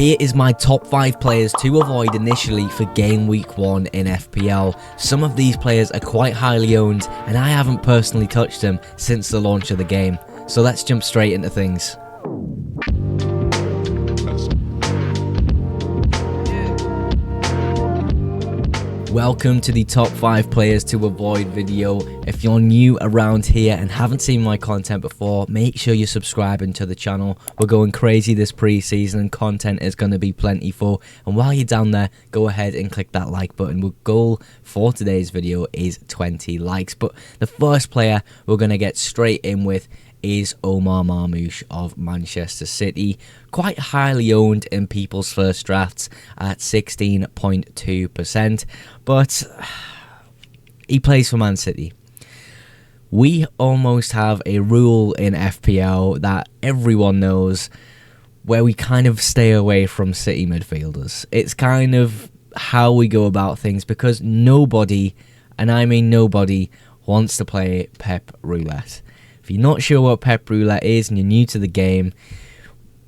Here is my top 5 players to avoid initially for game week 1 in FPL. Some of these players are quite highly owned and I haven't personally touched them since the launch of the game. So let's jump straight into things. Welcome to the top 5 players to avoid video. If you're new around here and haven't seen my content before, make sure you're subscribing to the channel. We're going crazy this pre-season and content is going to be plentiful. And while you're down there, go ahead and click that like button. Our goal for today's video is 20 likes. But the first player we're going to get straight in with is Omar Marmoush of Manchester City. Quite highly owned in people's first drafts at 16.2%, but he plays for Man City. We almost have a rule in FPL that everyone knows where we kind of stay away from City midfielders. It's kind of how we go about things because nobody, and I mean nobody, wants to play Pep Roulette. If you're not sure what Pep Roulette is and you're new to the game,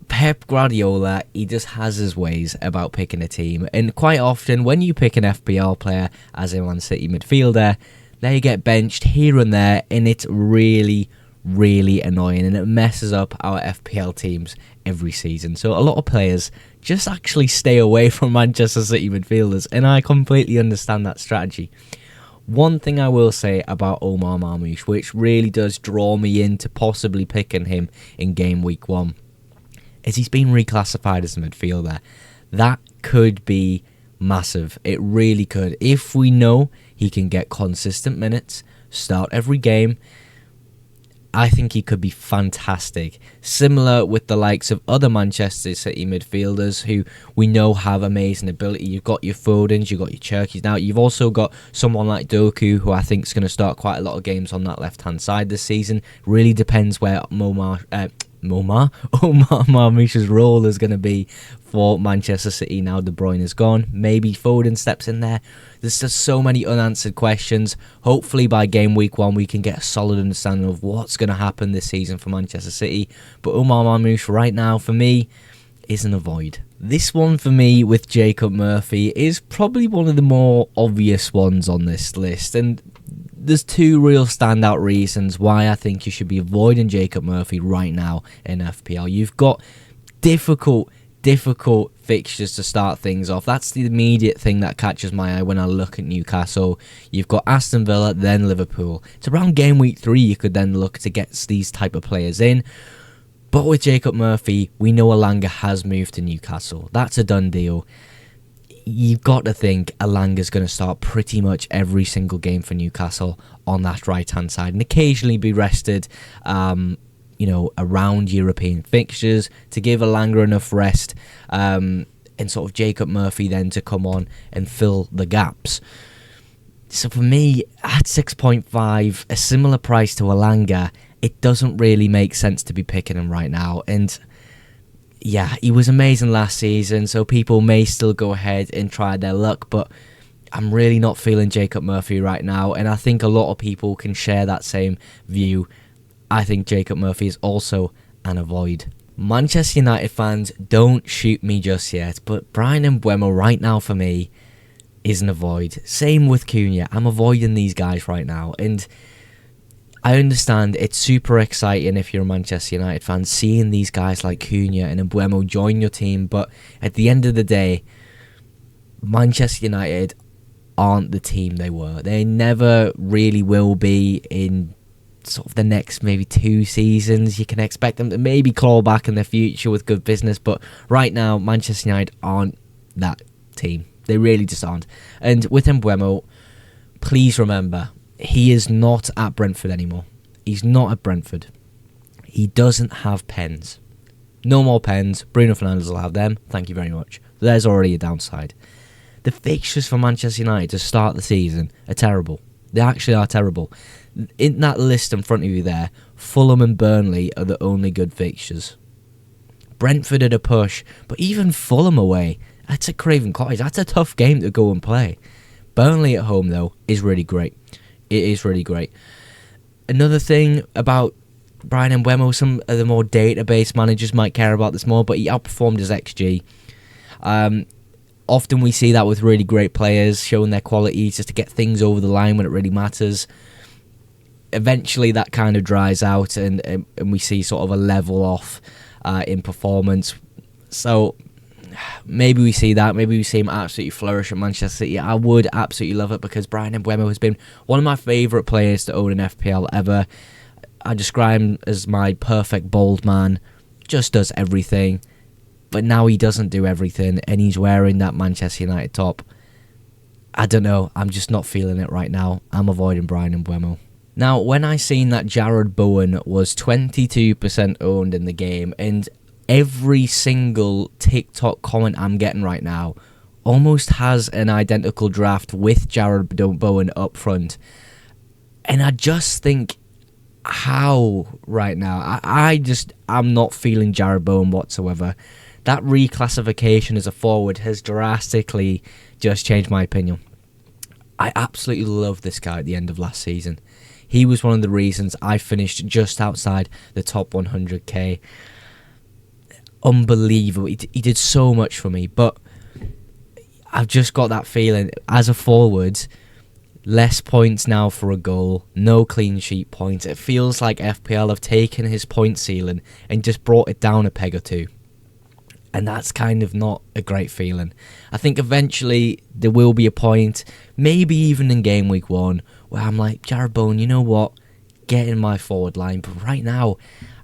Pep Guardiola, he just has his ways about picking a team. And quite often, when you pick an FPL player as a Man City midfielder, they get benched here and there, and it's really, really annoying. And it messes up our FPL teams every season. So a lot of players just actually stay away from Manchester City midfielders, and I completely understand that strategy. One thing I will say about Omar Marmoush, which really does draw me into possibly picking him in game week 1, is he's been reclassified as a midfielder. That could be massive. It really could. If we know he can get consistent minutes, start every game, I think he could be fantastic. Similar with the likes of other Manchester City midfielders who we know have amazing ability. You've got your Fodens, you've got your Cherkis. Now, you've also got someone like Doku, who I think is going to start quite a lot of games on that left-hand side this season. Really depends where Omar Marmoush's role is going to be for Manchester City now De Bruyne is gone. Maybe Foden steps in there. There's just so many unanswered questions. Hopefully by game week 1 we can get a solid understanding of what's going to happen this season for Manchester City. But Omar Marmoush right now for me is an avoid. This one for me with Jacob Murphy is probably one of the more obvious ones on this list, and there's 2 real standout reasons why I think you should be avoiding Jacob Murphy right now in FPL. You've got difficult fixtures to start things off. That's the immediate thing that catches my eye when I look at Newcastle. You've got Aston Villa, then Liverpool. It's around game week 3 you could then look to get these type of players in. But with Jacob Murphy, we know Elanga has moved to Newcastle. That's a done deal. You've got to think Elanga's going to start pretty much every single game for Newcastle on that right-hand side and occasionally be rested, around European fixtures to give Elanga enough rest and sort of Jacob Murphy then to come on and fill the gaps. So for me, at 6.5, a similar price to Elanga, it doesn't really make sense to be picking him right now. And yeah, he was amazing last season, so people may still go ahead and try their luck, but I'm really not feeling Jacob Murphy right now, and I think a lot of people can share that same view. I think Jacob Murphy is also an avoid. Manchester United fans, don't shoot me just yet, but Bryan Mbeumo right now for me is an avoid. Same with Cunha. I'm avoiding these guys right now, and I understand it's super exciting if you're a Manchester United fan seeing these guys like Cunha and Mbeumo join your team, but at the end of the day, Manchester United aren't the team they were. They never really will be in sort of the next maybe 2 seasons. You can expect them to maybe claw back in the future with good business, but right now Manchester United aren't that team. They really just aren't. And with Mbeumo, please remember, he is not at Brentford anymore. He's not at Brentford. He doesn't have pens. No more pens. Bruno Fernandes will have them. Thank you very much. There's already a downside. The fixtures for Manchester United to start the season are terrible. They actually are terrible. In that list in front of you there, Fulham and Burnley are the only good fixtures. Brentford at a push, but even Fulham away, that's at Craven Cottage. That's a tough game to go and play. Burnley at home, though, is really great. It is really great. Another thing about Bryan Mbeumo, some of the more database managers might care about this more, but he outperformed his XG. Often we see that with really great players showing their qualities just to get things over the line when it really matters. Eventually that kind of dries out and we see sort of a level off in performance. So maybe we see that. Maybe we see him absolutely flourish at Manchester City. I would absolutely love it because Bryan Mbeumo has been one of my favourite players to own in FPL ever. I describe him as my perfect bold man. Just does everything. But now he doesn't do everything, and he's wearing that Manchester United top. I don't know. I'm just not feeling it right now. I'm avoiding Bryan Mbeumo. Now, when I seen that Jarrod Bowen was 22% owned in the game, and every single TikTok comment I'm getting right now almost has an identical draft with Jarrod Bowen up front, and I just think, how right now? I'm not feeling Jarrod Bowen whatsoever. That reclassification as a forward has drastically just changed my opinion. I absolutely love this guy at the end of last season. He was one of the reasons I finished just outside the top 100k. Unbelievable. He did so much for me, but I've just got that feeling as a forward, less points now for a goal, no clean sheet points. It feels like FPL have taken his point ceiling and just brought it down a peg or two. And that's kind of not a great feeling. I think eventually there will be a point, maybe even in game week 1, where I'm like, Jarrod Bowen, you know what? Get in my forward line. But right now,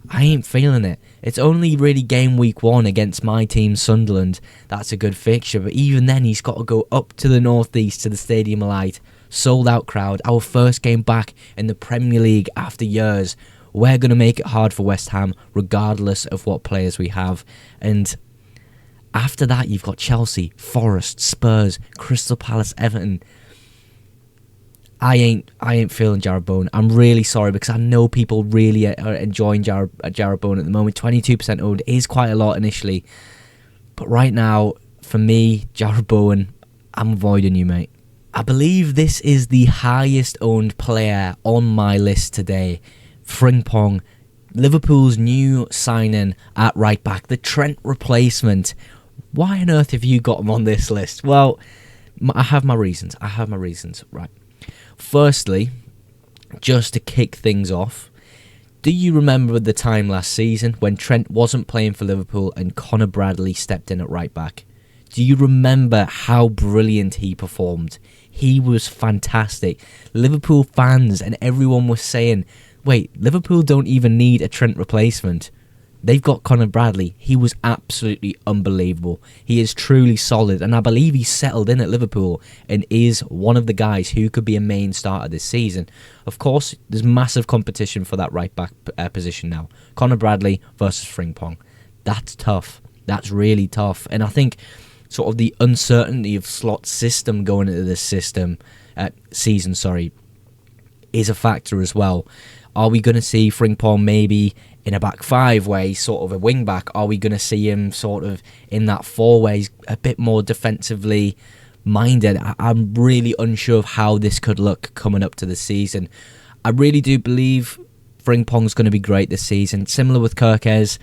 I ain't feeling it. It's only really game week 1 against my team, Sunderland. That's a good fixture. But even then, he's got to go up to the northeast to the Stadium of Light. Sold out crowd. Our first game back in the Premier League after years. We're going to make it hard for West Ham, regardless of what players we have. And after that, you've got Chelsea, Forest, Spurs, Crystal Palace, Everton. I ain't feeling Jarrod Bowen. I'm really sorry because I know people really are enjoying Jarrod Bowen at the moment. 22% owned is quite a lot initially. But right now, for me, Jarrod Bowen, I'm avoiding you, mate. I believe this is the highest owned player on my list today. Frimpong, Liverpool's new signing at right back, the Trent replacement. Why on earth have you got him on this list? Well, I have my reasons. Right. Firstly, just to kick things off, do you remember the time last season when Trent wasn't playing for Liverpool and Conor Bradley stepped in at right back? Do you remember how brilliant he performed? He was fantastic. Liverpool fans and everyone was saying, wait, Liverpool don't even need a Trent replacement. They've got Conor Bradley. He was absolutely unbelievable. He is truly solid, and I believe he's settled in at Liverpool and is one of the guys who could be a main starter this season. Of course, there's massive competition for that right-back position now. Conor Bradley versus Frimpong. That's tough. That's really tough. And I think sort of the uncertainty of Slot's system going into this season, is a factor as well. Are we going to see Frimpong maybe in a back five where he's sort of a wing back? Are we going to see him sort of in that four where he's a bit more defensively minded? I'm really unsure of how this could look coming up to the season. I really do believe Frimpong's going to be great this season. Similar with Kirkes,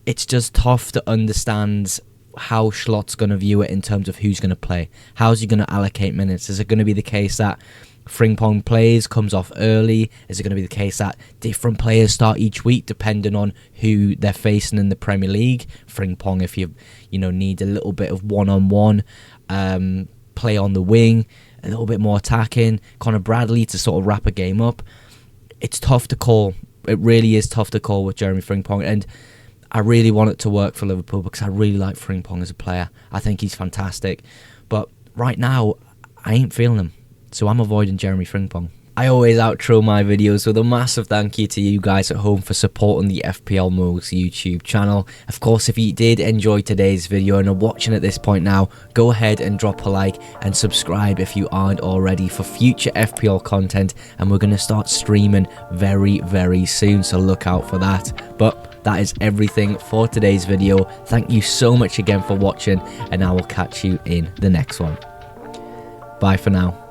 it's just tough to understand how Slot's going to view it in terms of who's going to play. How's he going to allocate minutes? Is it going to be the case that Frimpong plays, comes off early? Is it going to be the case that different players start each week depending on who they're facing in the Premier League? Frimpong, if you need a little bit of one-on-one play on the wing, a little bit more attacking. Conor Bradley to sort of wrap a game up. It's tough to call. It really is tough to call with Jeremy Frimpong, and I really want it to work for Liverpool because I really like Frimpong as a player. I think he's fantastic, but right now I ain't feeling him. So I'm avoiding Jeremy Frimpong. I always outro my videos with a massive thank you to you guys at home for supporting the FPL Mugs YouTube channel. Of course, if you did enjoy today's video and are watching at this point now, go ahead and drop a like and subscribe if you aren't already for future FPL content. And we're going to start streaming very, very soon, so look out for that. But that is everything for today's video. Thank you so much again for watching, and I will catch you in the next one. Bye for now.